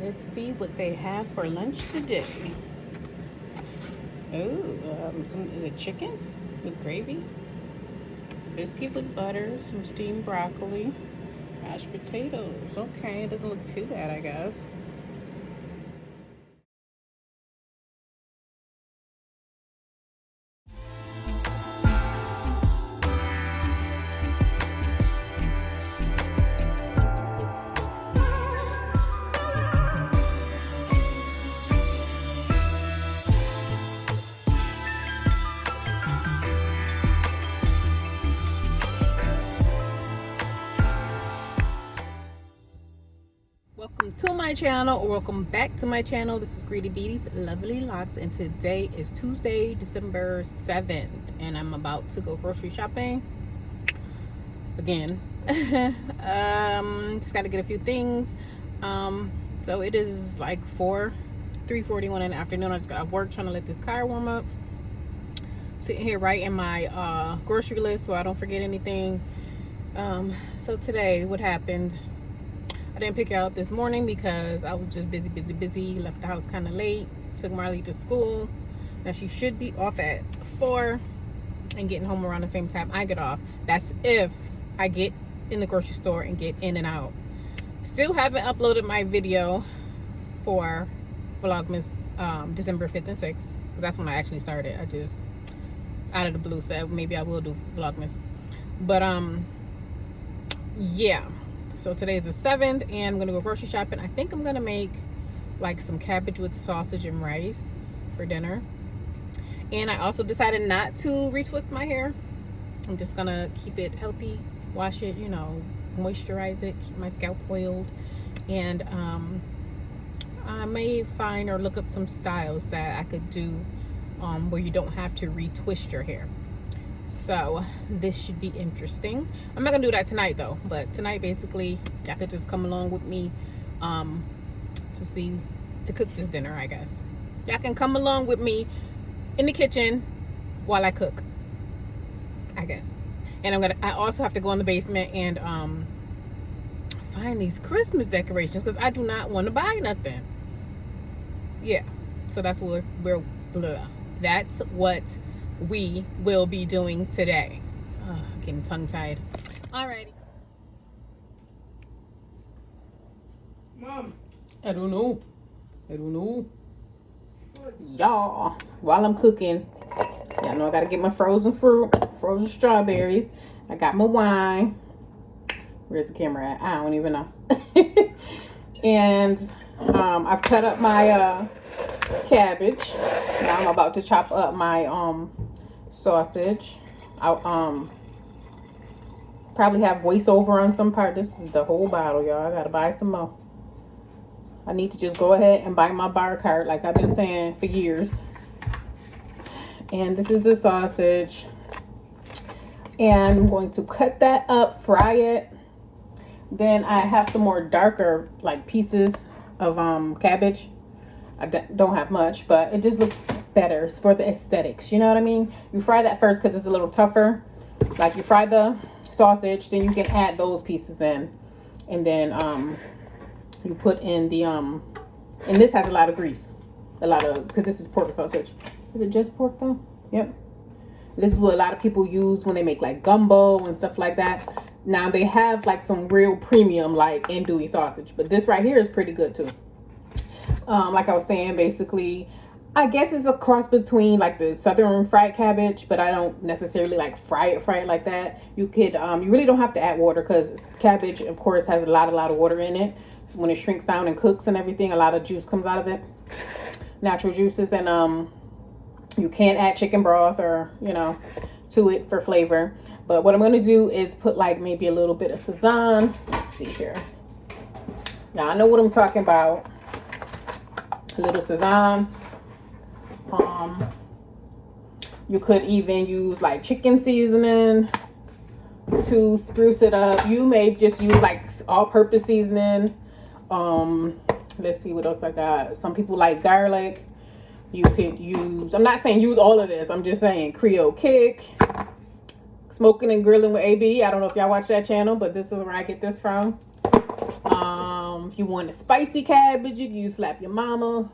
Let's see what they have for lunch today. Oh, is it chicken with gravy? Biscuit with butter, some steamed broccoli, mashed potatoes. Okay, it doesn't look too bad, I guess. Welcome to my channel, or welcome back to my channel. This is greedybedies lovely locks, and today is Tuesday, December 7th, and I'm about to go grocery shopping again. Just got to get a few things. So it is like 3:41 in the afternoon. I just got off work trying to let this car warm up, sitting here writing my grocery list so I don't forget anything. So today, what happened, I didn't pick her out this morning because I was just busy. Left the house kind of late. Took Marley to school. Now she should be off at 4 and getting home around the same time I get off. That's if I get in the grocery store and get in and out. Still haven't uploaded my video for Vlogmas December 5th and 6th. That's when I actually started. I just out of the blue said maybe I will do Vlogmas. But yeah. So today's the 7th, and I'm gonna go grocery shopping. I think I'm gonna make like some cabbage with sausage and rice for dinner. And I also decided not to retwist my hair. I'm just gonna keep it healthy, wash it, you know, moisturize it, keep my scalp oiled. And I may find or look up some styles that I could do where you don't have to retwist your hair. So this should be interesting. I'm not gonna do that tonight though, but tonight basically y'all could just come along with me to cook this dinner. I guess y'all can come along with me in the kitchen while I cook, I guess. And I also have to go in the basement and find these Christmas decorations because I do not want to buy nothing. Yeah, so that's what we will be doing today. Getting tongue-tied. Alrighty. Mom. I don't know. Y'all, while I'm cooking, y'all know I gotta get my frozen fruit, frozen strawberries. I got my wine. Where's the camera at? I don't even know. And I've cut up my cabbage. Now I'm about to chop up my sausage. I'll probably have voiceover on some part. This is the whole bottle, y'all. I gotta buy some more. I need to just go ahead and buy my bar cart like I've been saying for years. And this is the sausage, and I'm going to cut that up, fry it. Then I have some more darker like pieces of cabbage. I don't have much, but it just looks better. It's for the aesthetics, you know what I mean? You fry that first because it's a little tougher. Like you fry the sausage, then you can add those pieces in, and then you put in the and this has a lot of grease, because this is pork sausage. Is it just pork though? Yep. This is what a lot of people use when they make like gumbo and stuff like that. Now they have like some real premium like andouille sausage, but this right here is pretty good too. Like I was saying, basically, I guess it's a cross between like the southern fried cabbage, but I don't necessarily like fry it like that. You could, you really don't have to add water because cabbage, of course, has a lot of water in it. So when it shrinks down and cooks and everything, a lot of juice comes out of it, natural juices. And you can add chicken broth or, you know, to it for flavor. But what I'm going to do is put like maybe a little bit of Sazon. Let's see here. Now I know what I'm talking about. A little Sazon. You could even use like chicken seasoning to spruce it up. You may just use like all-purpose seasoning. Let's see what else I got. Some people like garlic. You could use, I'm not saying use all of this, I'm just saying Creole Kick, Smoking and Grilling with AB. I don't know if y'all watch that channel, but this is where I get this from. If you want a spicy cabbage, you can use Slap Your Mama.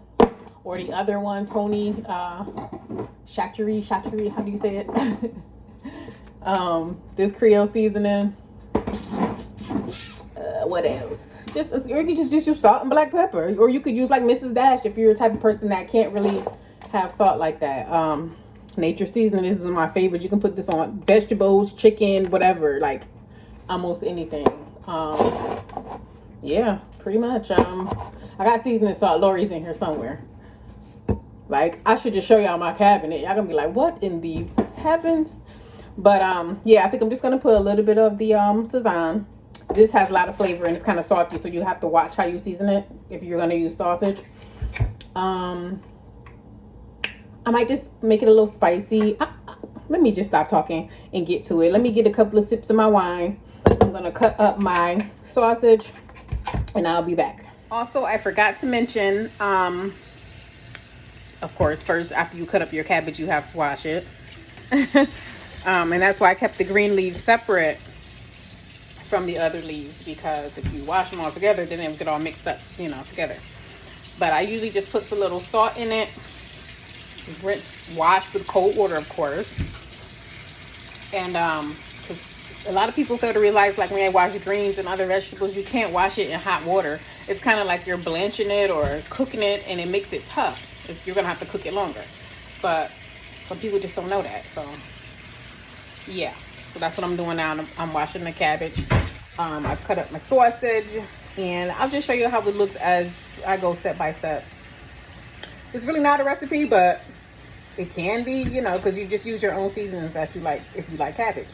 Or the other one, Tony 𝙎𝙬𝙪𝙛𝙪, how do you say it? This Creole seasoning. What else? Or you can just use salt and black pepper. Or you could use like Mrs. Dash if you're the type of person that can't really have salt like that. Nature seasoning, this is my favorite. You can put this on vegetables, chicken, whatever, like almost anything. Yeah, pretty much. I got seasoning salt. Lori's in here somewhere. Like, I should just show y'all my cabinet. Y'all gonna be like, what in the heavens? But yeah, I think I'm just gonna put a little bit of the 𝙤𝙪𝙪𝙛𝙪. This has a lot of flavor and it's kind of salty, so you have to watch how you season it if you're gonna use sausage. I might just make it a little spicy. Let me just stop talking and get to it. Let me get a couple of sips of my wine. I'm gonna cut up my sausage and I'll be back. Also, I forgot to mention, of course, first, after you cut up your cabbage, you have to wash it. And that's why I kept the green leaves separate from the other leaves, because if you wash them all together, then they would get all mixed up, you know, together. But I usually just put a little salt in it, rinse, wash with cold water, of course. And because a lot of people fail to realize, like when they wash greens and other vegetables, you can't wash it in hot water. It's kind of like you're blanching it or cooking it, and it makes it tough. You're gonna have to cook it longer. But some people just don't know that. So yeah, so that's what I'm doing now. I'm washing the cabbage. I've cut up my sausage, and I'll just show you how it looks as I go step by step. It's really not a recipe, but it can be, you know, because you just use your own seasonings that you like if you like cabbage.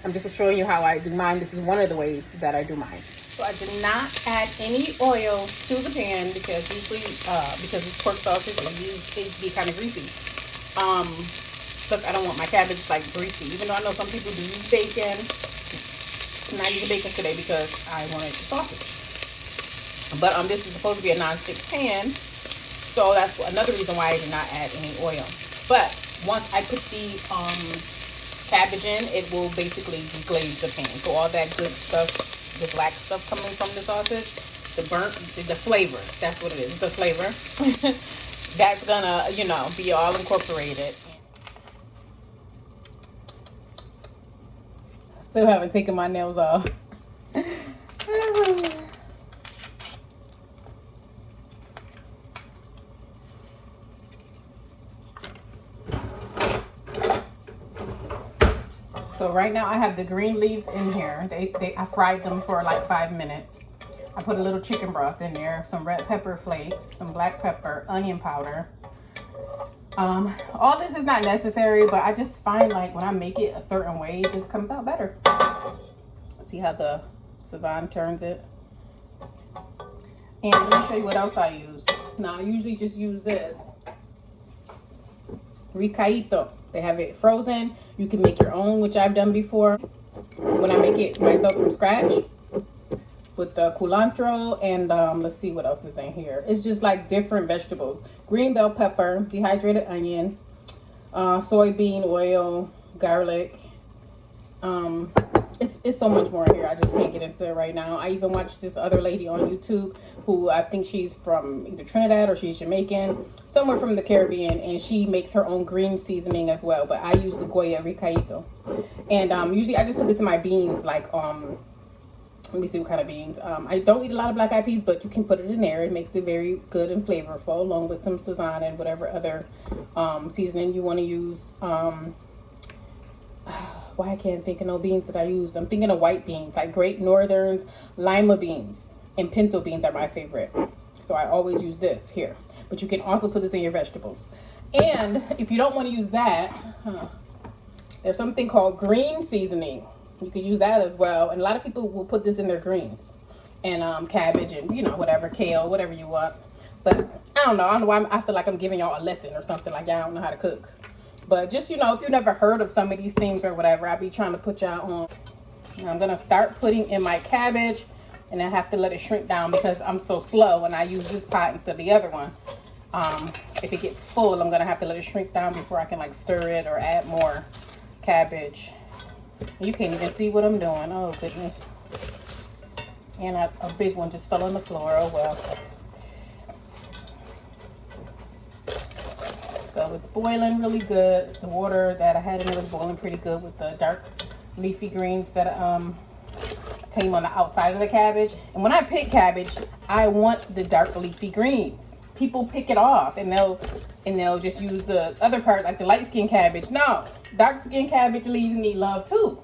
I'm just showing you how I do mine. This is one of the ways that I do mine. So I did not add any oil to the pan because usually, because it's pork sausage, it needs to be kind of greasy. Plus I don't want my cabbage like greasy, even though I know some people do use bacon. I'm not using bacon today because I wanted the sausage. But this is supposed to be a non-stick pan, so that's another reason why I did not add any oil. But once I put the cabbage in, it will basically glaze the pan. So all that good stuff, the black stuff coming from the sausage, the burnt, the flavor, that's what it is, the flavor. That's gonna, you know, be all incorporated. I still haven't taken my nails off. So right now I have the green leaves in here. I fried them for like 5 minutes. I put a little chicken broth in there, some red pepper flakes, some black pepper, onion powder. All this is not necessary, but I just find like when I make it a certain way, it just comes out better. See how the 𝙤𝙪𝙪𝙛𝙪 turns it? And let me show you what else I use. Now I usually just use this 𝙎𝙬𝙪𝙛𝙪. They have it frozen. You can make your own, which I've done before. When I make it myself from scratch with the culantro and let's see what else is in here. It's just like different vegetables: green bell pepper, dehydrated onion, soybean oil, garlic. It's so much more in here. I just can't get into it right now. I even watched this other lady on YouTube who I think she's from either Trinidad or she's Jamaican, somewhere from the Caribbean, and she makes her own green seasoning as well. But I use the Goya Ricaito. And usually I just put this in my beans, like let me see what kind of beans. I don't eat a lot of black eyed peas, but you can put it in there. It makes it very good and flavorful, along with some 𝙤𝙪𝙪𝙛𝙪 and whatever other seasoning you want to use. Why I can't think of no beans that I use. I'm thinking of white beans, like Great Northerns, lima beans, and pinto beans are my favorite. So I always use this here. But you can also put this in your vegetables. And if you don't want to use that, there's something called green seasoning. You can use that as well. And a lot of people will put this in their greens. And cabbage and, you know, whatever, kale, whatever you want. But I don't know why I feel like I'm giving y'all a lesson or something, like y'all don't know how to cook. But just, you know, if you never heard of some of these things or whatever, I'll be trying to put y'all on. Now I'm going to start putting in my cabbage, and I have to let it shrink down because I'm so slow and I use this pot instead of the other one. If it gets full, I'm going to have to let it shrink down before I can like stir it or add more cabbage. You can't even see what I'm doing. Oh, goodness. And a big one just fell on the floor. Oh well. So it's boiling really good. The water that I had in it was boiling pretty good with the dark leafy greens that came on the outside of the cabbage. And when I pick cabbage, I want the dark leafy greens. People pick it off and they'll just use the other part, like the light skin cabbage. No, dark skin cabbage leaves need love too.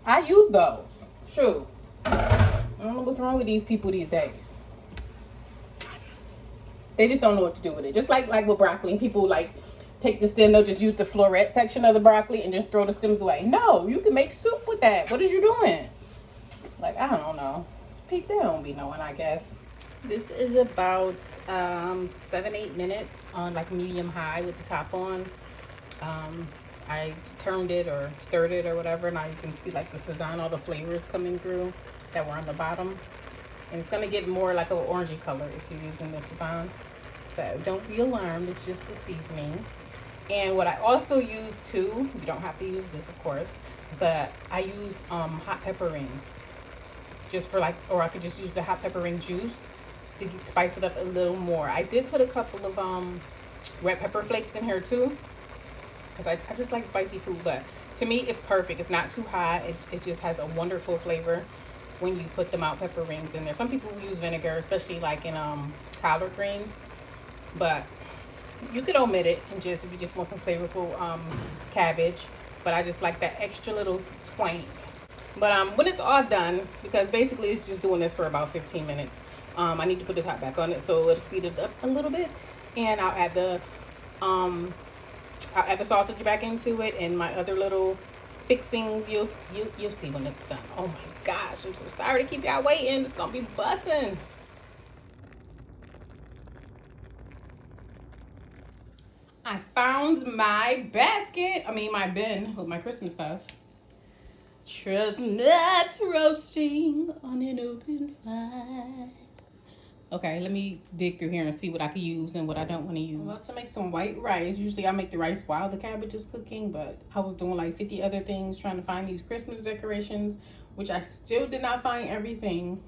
I use those. Sure. I don't know what's wrong with these people these days. They just don't know what to do with it. Just like with broccoli, people like take the stem, they'll just use the floret section of the broccoli and just throw the stems away. No, you can make soup with that. What is you doing? Like, I don't know. People, they don't be knowing, I guess. This is about 7-8 minutes on like medium high with the top on. I turned it or stirred it or whatever. Now you can see like the 𝙎𝙬𝙪𝙛𝙪, all the flavors coming through that were on the bottom. And it's gonna get more like an orangey color if you're using the 𝙎𝙬𝙪. So don't be alarmed, it's just the seasoning. And what I also use too, you don't have to use this of course, but I use hot pepper rings. Just for like, or I could just use the hot pepper ring juice to spice it up a little more. I did put a couple of red pepper flakes in here too, because I just like spicy food, but to me it's perfect. It's not too hot, it just has a wonderful flavor when you put the hot pepper rings in there. Some people use vinegar, especially like in collard greens, but you could omit it and just, if you just want some flavorful cabbage, but I just like that extra little twang. But when it's all done, because basically it's just doing this for about 15 minutes, I need to put the top back on it, so it'll speed it up a little bit, and I'll add the sausage back into it and my other little fixings. You'll see when it's done. Oh my gosh, I'm so sorry to keep y'all waiting. It's gonna be busting. I found my basket, my bin with my Christmas stuff. Chestnuts roasting on an open fire. Okay, let me dig through here and see what I can use and what I don't want to use. I love to make some white rice. Usually I make the rice while the cabbage is cooking, but I was doing like 50 other things trying to find these Christmas decorations, which I still did not find everything.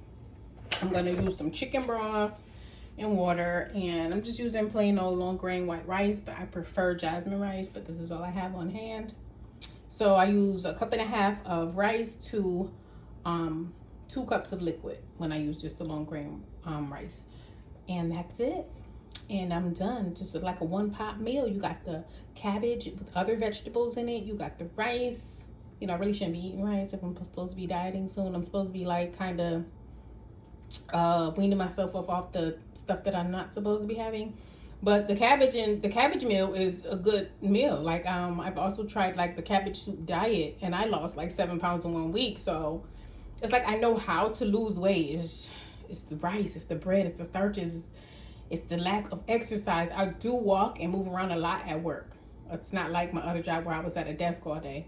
I'm going to use some chicken broth and water, and I'm just using plain old long grain white rice, but I prefer jasmine rice, but this is all I have on hand. So I use 1.5 cups of rice to 2 cups of liquid when I use just the long grain rice, and that's it. And I'm done. Just like a one-pot meal. You got the cabbage with other vegetables in it. You got the rice. You know, I really shouldn't be eating rice if I'm supposed to be dieting soon. I'm supposed to be like kind of weaning myself off the stuff that I'm not supposed to be having. But the cabbage meal is a good meal. Like I've also tried like the cabbage soup diet, and I lost like 7 pounds in 1 week. So it's like I know how to lose weight. It's the rice, it's the bread, it's the starches, it's the lack of exercise. I do walk and move around a lot at work. It's not like my other job where I was at a desk all day.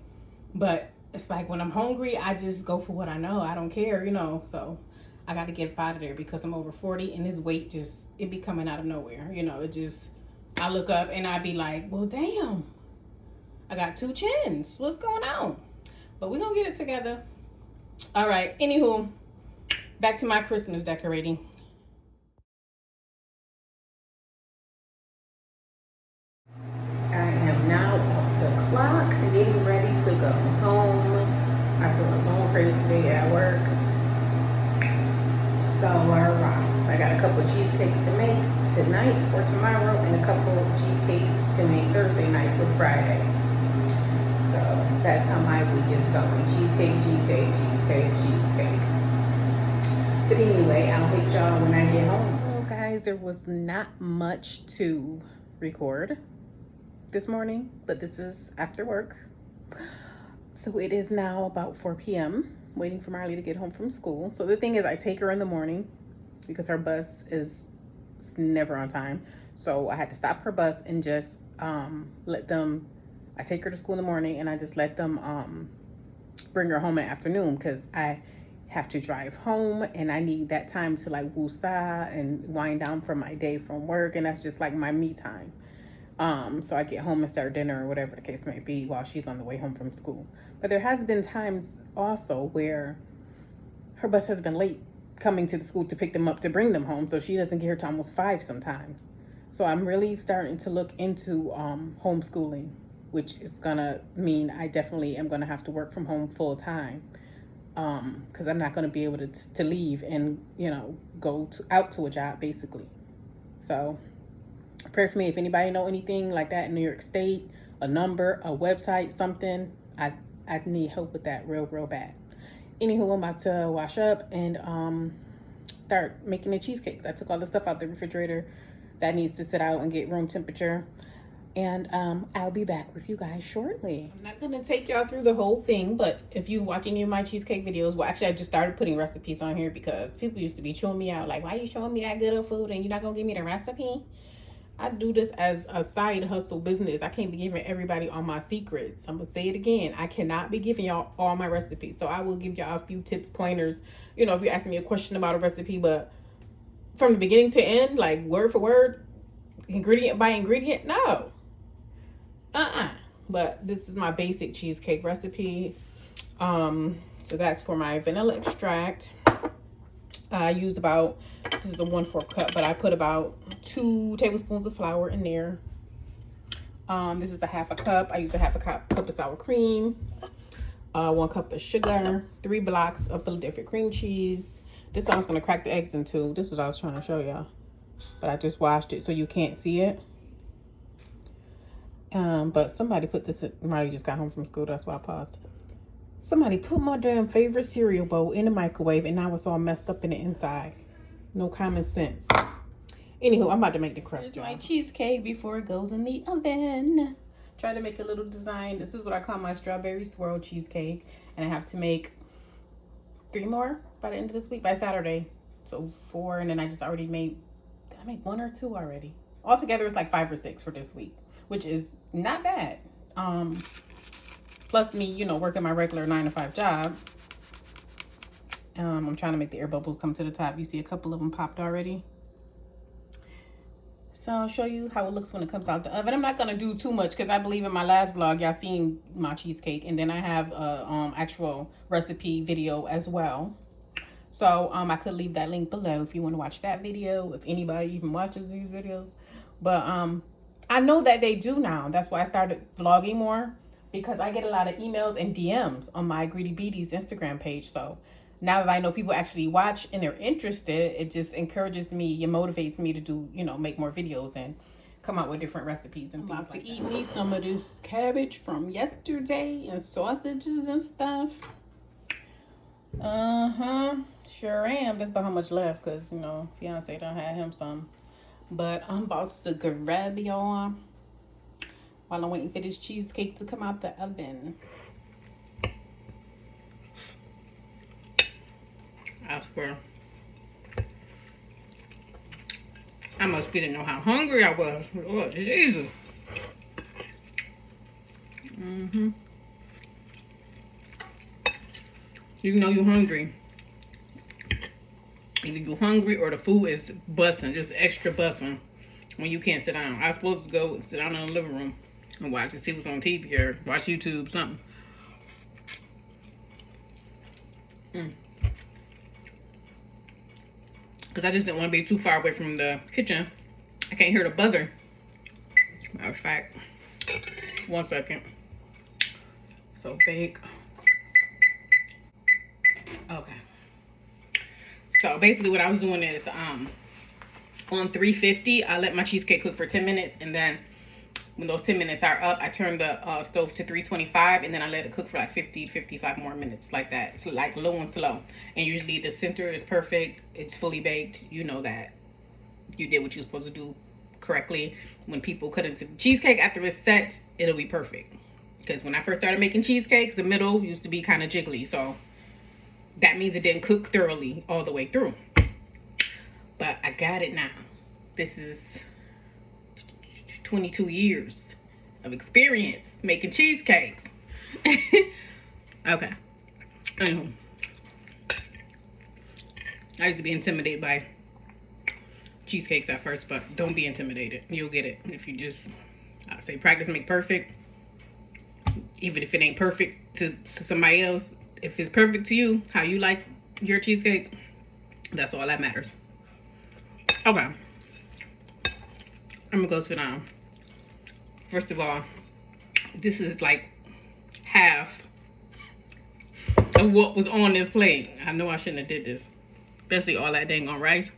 But it's like when I'm hungry, I just go for what I know. I don't care, you know. So I got to get out of there because I'm over 40 and this weight just, it be coming out of nowhere. You know, it just, I look up and I be like, well, damn, I got 2 chins. What's going on? But we're going to get it together. All right. Anywho, back to my Christmas decorating. I am now off the clock, getting ready to go home after a long, crazy day at work. So, I got a couple of cheesecakes to make tonight for tomorrow and a couple of cheesecakes to make Thursday night for Friday. So, that's how my week is going. Cheesecake, cheesecake, cheesecake, cheesecake. But anyway, I'll hit y'all when I get home. Well, guys, there was not much to record this morning, but this is after work. So it is now about 4 p.m. waiting for Marley to get home from school. So the thing is, I take her in the morning because her bus is never on time. So I had to stop her bus and just let them, I take her to school in the morning and I just let them bring her home in the afternoon because I have to drive home and I need that time to like woosah and wind down from my day from work, and that's just like my me time. So I get home and start dinner or whatever the case may be while she's on the way home from school. But there has been times also where her bus has been late coming to the school to pick them up to bring them home. So she doesn't get here till almost 5 sometimes. So I'm really starting to look into homeschooling, which is gonna mean I definitely am gonna have to work from home full time. Because I'm not gonna be able to leave and, you know, go out to a job basically. So pray for me. If anybody know anything like that in New York State, a number, a website, something, I need help with that real bad. Anywho, I'm about to wash up and start making the cheesecakes. I took all the stuff out the refrigerator that needs to sit out and get room temperature. And I'll be back with you guys shortly. I'm not gonna take y'all through the whole thing, but if you watch any of my cheesecake videos, well, actually I just started putting recipes on here because people used to be chewing me out like, why are you showing me that good of food and you're not gonna give me the recipe? I do this as a side hustle business. I can't be giving everybody all my secrets. I'm gonna say it again. I cannot be giving y'all all my recipes. So I will give y'all a few tips, pointers, you know, if you ask me a question about a recipe, but from the beginning to end, like word for word, ingredient by ingredient, no. But this is my basic cheesecake recipe. So that's for my vanilla extract. I use about, this is a 1/4 cup, but I put about 2 tablespoons of flour in there. This is a 1/2 cup. I use a 1/2 cup of sour cream, 1 cup of sugar, 3 blocks of Philadelphia cream cheese. This I was gonna crack the eggs in 2. This is what I was trying to show y'all, but I just washed it so you can't see it. But somebody put this, Marty just got home from school, that's why I paused. Somebody put my damn favorite cereal bowl in the microwave and now it's all messed up in the inside. No common sense. Anywho, I'm about to make the crust. Here's my cheesecake before it goes in the oven. Try to make a little design. This is what I call my strawberry swirl cheesecake. And I have to make 3 more by the end of this week, by Saturday. So 4, and then I just already made, did I make 1 or 2 already? Altogether, it's like 5 or 6 for this week, which is not bad. Plus me, you know, working my regular 9-to-5 job. I'm trying to make the air bubbles come to the top. You see a couple of them popped already. So I'll show you how it looks when it comes out the oven. I'm not gonna do too much because I believe in my last vlog, y'all seen my cheesecake, and then I have a actual recipe video as well. So I could leave that link below if you want to watch that video, if anybody even watches these videos. But I know that they do now. That's why I started vlogging more, because I get a lot of emails and DMs on my greedybedies Instagram page. So now that I know people actually watch and they're interested, it just encourages me, it motivates me to do, you know, make more videos and come out with different recipes and things like that. I'm about to eat me some of this cabbage from yesterday and sausages and stuff. Sure am. That's about how much left, because, you know, fiance done had him some. But I'm about to grab y'all while I'm waiting for this cheesecake to come out the oven. I swear, I must be didn't know how hungry I was. Oh, Jesus. You know you're hungry. Either you're hungry or the food is busting, just extra busting when you can't sit down. I was supposed to go sit down in the living room and watch and see what's on TV or watch YouTube, something. Because I just didn't want to be too far away from the kitchen. I can't hear the buzzer. Matter of fact, 1 second. So bake. Okay. So basically what I was doing is on 350, I let my cheesecake cook for 10 minutes. And then when those 10 minutes are up, I turn the stove to 325, and then I let it cook for like 50 to 55 more minutes, like that. So like low and slow. And usually the center is perfect. It's fully baked. You know that you did what you're supposed to do correctly. When people cut into the cheesecake after it sets, it'll be perfect. Because when I first started making cheesecakes, the middle used to be kind of jiggly. So that means it didn't cook thoroughly all the way through. But I got it now. This is 22 years of experience making cheesecakes. Okay. Anywho, I used to be intimidated by cheesecakes at first, but don't be intimidated. You'll get it if you just, I say, practice make perfect. Even if it ain't perfect to somebody else, if it's perfect to you, how you like your cheesecake, That's all that matters. Okay. I'm gonna go sit down. First of all, this is like half of what was on this plate. I know I shouldn't have did this. Especially all that dang on rice.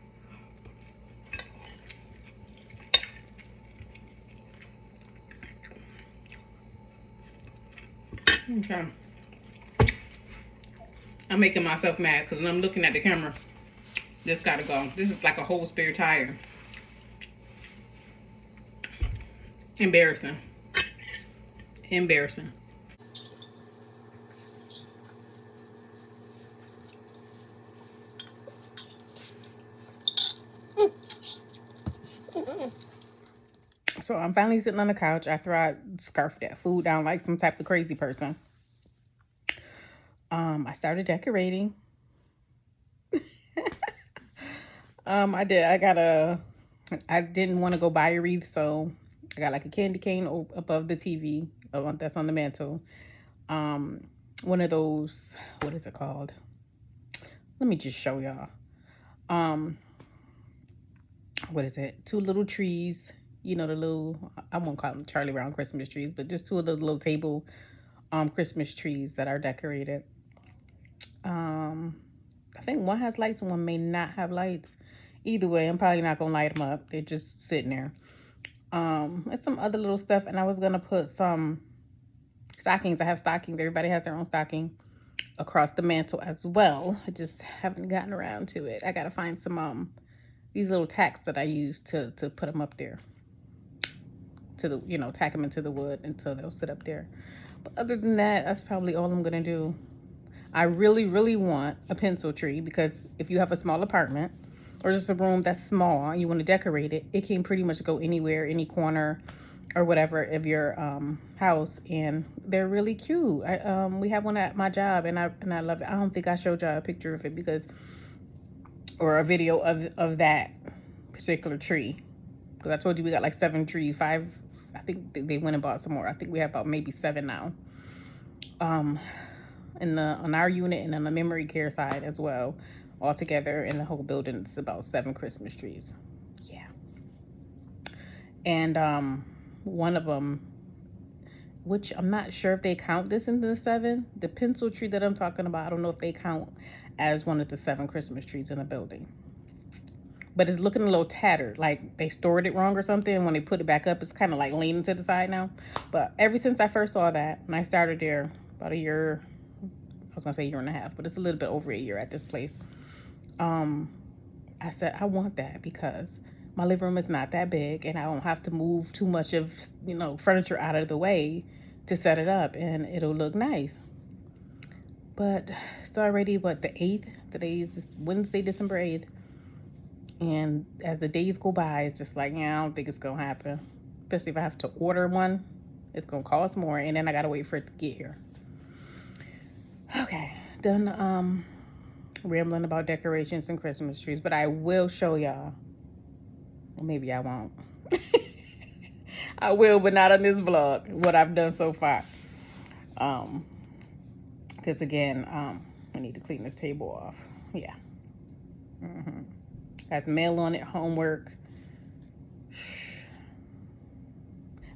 Okay. I'm making myself mad because when I'm looking at the camera, this gotta go. This is like a whole spare tire. Embarrassing. Embarrassing. So I'm finally sitting on the couch after I scarfed that food down like some type of crazy person. I started decorating. I did. I didn't want to go buy a wreath, so I got like a candy cane above the TV that's on the mantle. One of those, what is it called? Let me just show y'all. What is it? 2 little trees. You know, the little, I won't call them Charlie Brown Christmas trees, but just 2 of those little table Christmas trees that are decorated. I think one has lights and one may not have lights. Either way, I'm probably not gonna light them up. They're just sitting there. And some other little stuff, and I was gonna put some stockings. I have stockings. Everybody has their own stocking across the mantle as well. I just haven't gotten around to it. I gotta find some these little tacks that I use to put them up there. To the, you know, tack them into the wood until they'll sit up there. But other than that, that's probably all I'm gonna do. I really, really want a pencil tree because if you have a small apartment or just a room that's small and you want to decorate it, it can pretty much go anywhere, any corner or whatever of your house, and they're really cute. We have one at my job, and I love it. I don't think I showed y'all a picture of it because, or a video of that particular tree, because I told you we got like 7 trees, 5. I think they went and bought some more. I think we have about maybe 7 now. On our unit and on the memory care side as well, all together in the whole building, it's about 7 Christmas trees. Yeah. And one of them, which I'm not sure if they count this into the 7, the pencil tree that I'm talking about, I don't know if they count as one of the 7 Christmas trees in the building. But it's looking a little tattered, like they stored it wrong or something. When they put it back up, it's kind of like leaning to the side now. But ever since I first saw that, when I started there about a year, I was gonna say 1.5 years, but it's a little bit over a year at this place. I said, I want that because my living room is not that big and I don't have to move too much of, you know, furniture out of the way to set it up, and it'll look nice. But it's already, what, the 8th? Today is this Wednesday, December 8th. And as the days go by, it's just like, yeah, I don't think it's gonna happen. Especially if I have to order one, it's gonna cost more, and then I gotta wait for it to get here. Okay, done rambling about decorations and Christmas trees, but I will show y'all. Well, maybe I won't. I will, but not on this vlog, what I've done so far. Because again, I need to clean this table off. Yeah. Got mail on it, homework.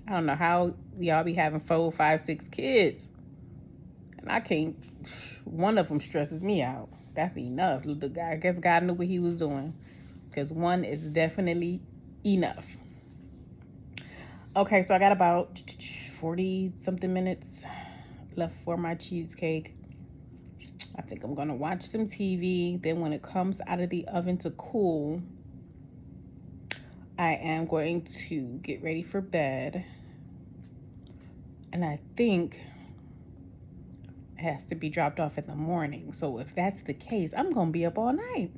I don't know how y'all be having 4, 5, 6 kids. And I can't, one of them stresses me out. That's enough. The guy, I guess God knew what he was doing. Because 1 is definitely enough. Okay, so I got about 40-something minutes left for my cheesecake. I think I'm gonna watch some TV. Then when it comes out of the oven to cool, I am going to get ready for bed. And I think it has to be dropped off in the morning. So if that's the case, I'm gonna be up all night.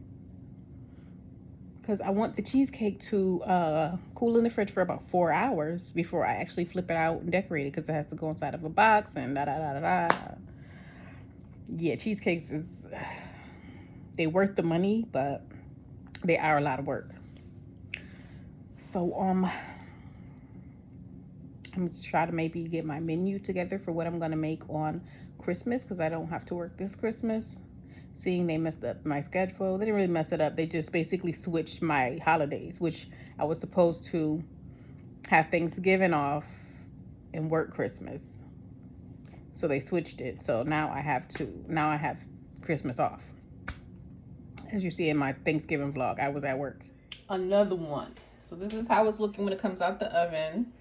Because I want the cheesecake to cool in the fridge for about 4 hours before I actually flip it out and decorate it, because it has to go inside of a box and da-da-da-da-da. Yeah, cheesecakes they worth the money, but they are a lot of work. So I'm gonna try to maybe get my menu together for what I'm gonna make on Christmas, because I don't have to work this Christmas. seeing they messed up my schedule. They didn't really mess it up. They just basically switched my holidays, which I was supposed to have Thanksgiving off and work Christmas. So they switched it. So now I have Christmas off. As you see in my Thanksgiving vlog, I was at work. Another one. So this is how it's looking when it comes out the oven.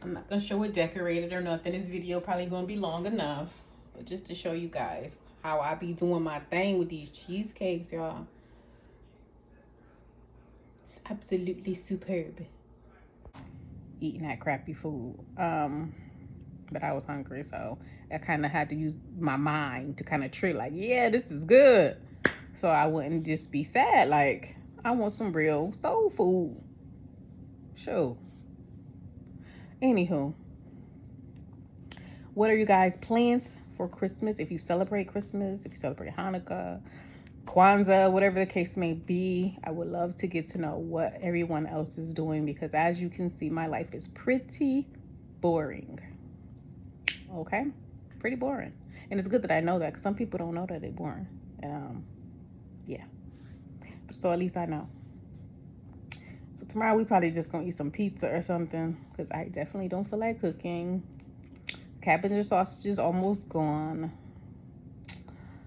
I'm not gonna show it decorated or nothing. This video probably gonna be long enough, but just to show you guys how I be doing my thing with these cheesecakes, y'all. It's absolutely superb. Eating that crappy food. But I was hungry, so I kind of had to use my mind to kind of trick, like, yeah, this is good. So I wouldn't just be sad. Like, I want some real soul food. Sure. Anywho, what are you guys' plans for Christmas? If you celebrate Christmas, if you celebrate Hanukkah, Kwanzaa, whatever the case may be, I would love to get to know what everyone else is doing, because as you can see, my life is pretty boring. Okay? Pretty boring. And it's good that I know that, because some people don't know that they're boring. Yeah. So at least I know. So tomorrow we probably just gonna eat some pizza or something, because I definitely don't feel like cooking. Cabbage and sausage is almost gone.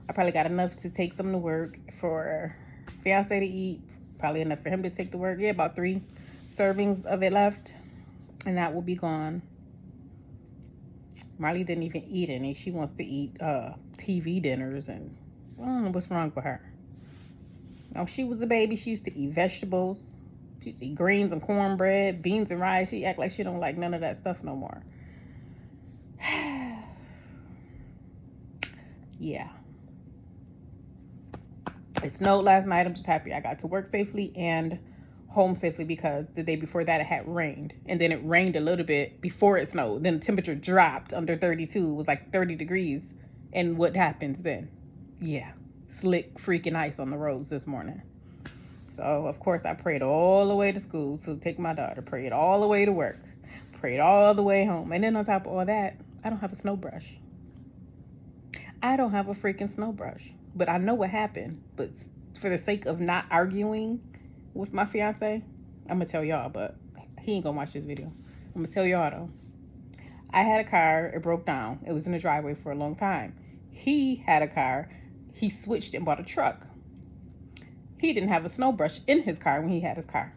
I probably got enough to take some to work for fiance to eat. Probably enough for him to take to work. Yeah, about 3 servings of it left, and that will be gone. Marley didn't even eat any. She wants to eat TV dinners, and I don't know what's wrong with her. When she was a baby, she used to eat vegetables. She used to eat greens and cornbread, beans and rice. She act like she don't like none of that stuff no more. Yeah. It snowed last night. I'm just happy I got to work safely and home safely, because the day before that it had rained, and then it rained a little bit before it snowed. Then the temperature dropped under 32. It was like 30 degrees. And what happens then? Yeah, slick freaking ice on the roads this morning. So of course I prayed all the way to school to take my daughter, prayed all the way to work, prayed all the way home, and then on top of all that, I don't have a snow brush. I don't have a freaking snow brush. But I know what happened. But for the sake of not arguing with my fiance, I'm gonna tell y'all, but he ain't gonna watch this video. I'm gonna tell y'all though. I had a car, it broke down. It was in the driveway for a long time. He had a car, he switched and bought a truck. He didn't have a snow brush in his car when he had his car.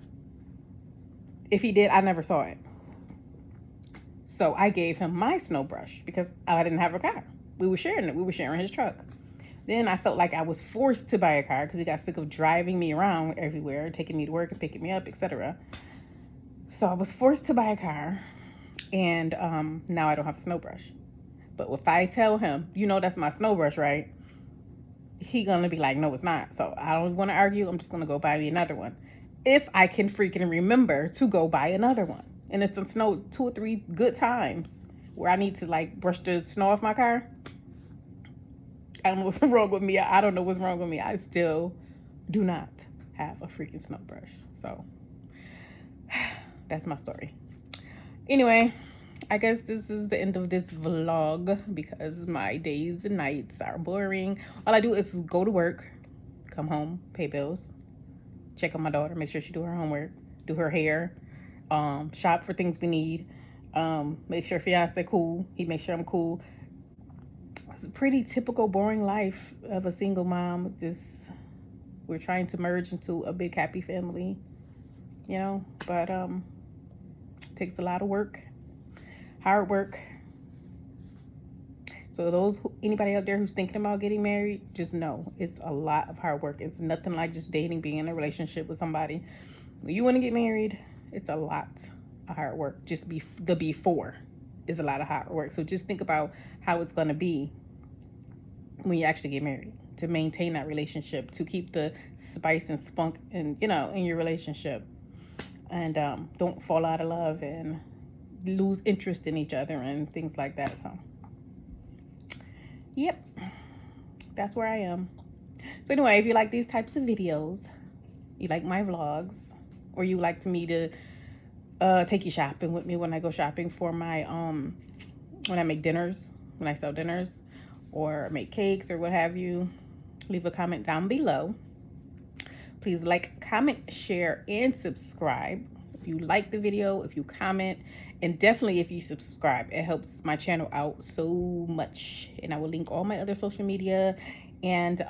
If he did, I never saw it. So I gave him my snow brush because I didn't have a car. We were sharing it. We were sharing his truck. Then I felt like I was forced to buy a car because he got sick of driving me around everywhere, taking me to work and picking me up, etc. So I was forced to buy a car, and now I don't have a snow brush. But if I tell him, you know, that's my snow brush, right? He gonna be like, no, it's not. So I don't want to argue. I'm just gonna go buy me another one. If I can freaking remember to go buy another one. And it's snowed 2 or 3 good times where I need to like brush the snow off my car. I don't know what's wrong with me. I don't know what's wrong with me. I still do not have a freaking snow brush. So that's my story. Anyway, I guess this is the end of this vlog because my days and nights are boring. All I do is go to work, come home, pay bills, check on my daughter, make sure she do her homework, do her hair, shop for things we need, make sure fiance cool, he makes sure I'm cool. It's a pretty typical boring life of a single mom. Just we're trying to merge into a big happy family, you know, but it takes a lot of work, hard work. So anybody out there who's thinking about getting married, just know it's a lot of hard work. It's nothing like just dating, being in a relationship with somebody. When you want to get married, it's a lot of hard work. Just the before is a lot of hard work. So just think about how it's going to be when you actually get married, to maintain that relationship, to keep the spice and spunk and in your relationship, and don't fall out of love and lose interest in each other and things like that. So yep, that's where I am. So anyway, if you like these types of videos, you like my vlogs, or you like me to take you shopping with me when I go shopping for my when I make dinners, when I sell dinners or make cakes or what have you, leave a comment down below. Please like, comment, share, and subscribe. If you like the video, if you comment, and definitely if you subscribe, it helps my channel out so much. And I will link all my other social media. And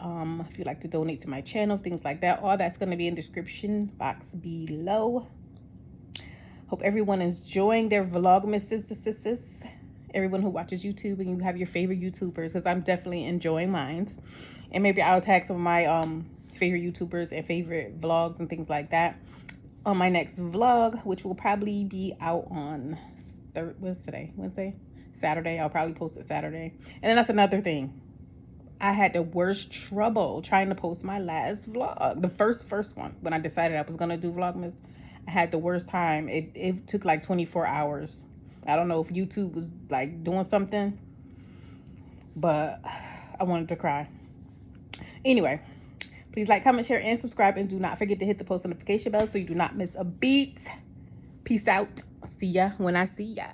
if you'd like to donate to my channel, things like that, all that's going to be in the description box below. Hope everyone is enjoying their Vlogmas sisters. Everyone who watches YouTube, and you have your favorite YouTubers, because I'm definitely enjoying mine. And maybe I'll tag some of my favorite YouTubers and favorite vlogs and things like that on my next vlog, which will probably be out on what's today? Wednesday? Saturday. I'll probably post it Saturday. And then that's another thing. I had the worst trouble trying to post my last vlog. The first one, when I decided I was going to do Vlogmas. I had the worst time. It took like 24 hours. I don't know if YouTube was like doing something, but I wanted to cry. Anyway, please like, comment, share, and subscribe. And do not forget to hit the post notification bell so you do not miss a beat. Peace out. See ya when I see ya.